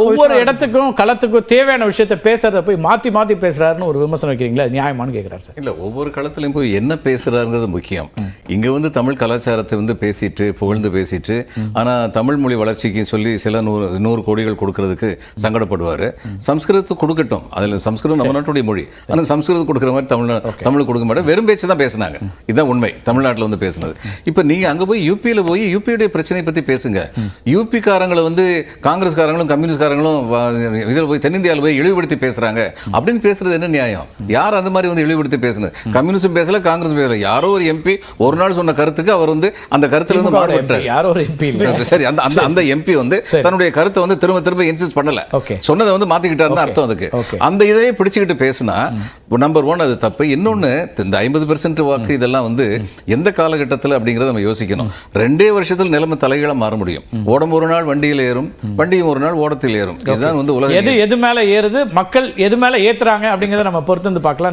ஒவ்வொரு இடத்துக்கும் களத்துக்கும் தேவையான விஷயத்தை பேசுறத போய் மாத்தி மாத்தி பேசுறாருன்னு ஒரு விமர்சனம் வைக்கிறீங்களா? நியாயமானு கேட்கிறாரு சார். இல்ல, ஒவ்வொரு களத்திலையும் போய் என்ன பேசுறாருங்கிறது முக்கியம். இங்க வந்து தமிழ் கலாச்சாரத்தை வந்து பேசிட்டு புகழ்ந்து பேசிட்டு, ஆனா தமிழ் மொழி வளர்ச்சிக்கு சொல்லி சில 100 கோடிகள் கொடுக்கறதுக்கு சங்கடப்படுவாரு. சம்ஸ்கிருதத்துக்கு கொடுக்கட்டும், அதுல சம்ஸ்கிருதம் நம்ம நாட்டுடைய மொழி, ஆனா சம்ஸ்கிருதம் கொடுக்குற மாதிரி தமிழ் கொடுக்க மாட்டேன், வெறும் பேச்சு தான் பேசினாங்க. இதுதான் உண்மை. தமிழ்நாட்டில் வந்து பேசினது. இப்ப நீங்க அங்க போய் யூபியில போய் யூபியுடைய பிரச்சனை பத்தி பேசுங்க. யூபி காரங்களை வந்து காங்கிரஸ்காரங்களும் கம்யூனிஸ்ட்காரங்களும் இதில் போய் தென்னிந்தியாவில் போய் இழிவுபடுத்தி பேசுறாங்க அப்படின்னு பேசுறது என்ன நியாயம்? யார் அந்த மாதிரி வந்து இழிவுபடுத்தி பேசுனது? கம்யூனிஸ்டும் பேசல, காங்கிரஸ் பேசல. யாரோ ஒரு எம்பி ஒரு நாள் சொன்ன கருத்துக்கு அவர் வந்து அந்த கருத்துல இருந்து மாறுபட்டார். யாரோ ஒரு எம்பி சரி, அந்த எம்பி வந்து தன்னுடைய கருத்தை வந்து திரும்ப இன்சிஸ்ட் பண்ணல, சொன்னதை வந்து மாத்திக்கிட்டாருன்னு அர்த்தம். அதுக்கு அந்த இதையே பிடிச்சுக்கிட்டு பேசினா நம்பர் 1 அது தப்பு. இன்னொன்னு, இந்த 50% வாக்கு இதெல்லாம் வந்து எந்த காலகட்டத்தில் அப்படிங்கறத நம்ம யோசிக்கணும். 2 வருஷத்துல நிலைமை தலைகீழா மாற முடியும். ஓடம் ஒரு நாள் வண்டியில் ஏறும், வண்டியும் ஒரு நாள் ஓடத்தில் ஏறும். இதுதான் வந்து உலகம். எது மேல ஏறுது, மக்கள் எது மேல ஏத்துறாங்க அப்படிங்கறத நம்ம பொறுத்து வந்து பார்க்கலாம்.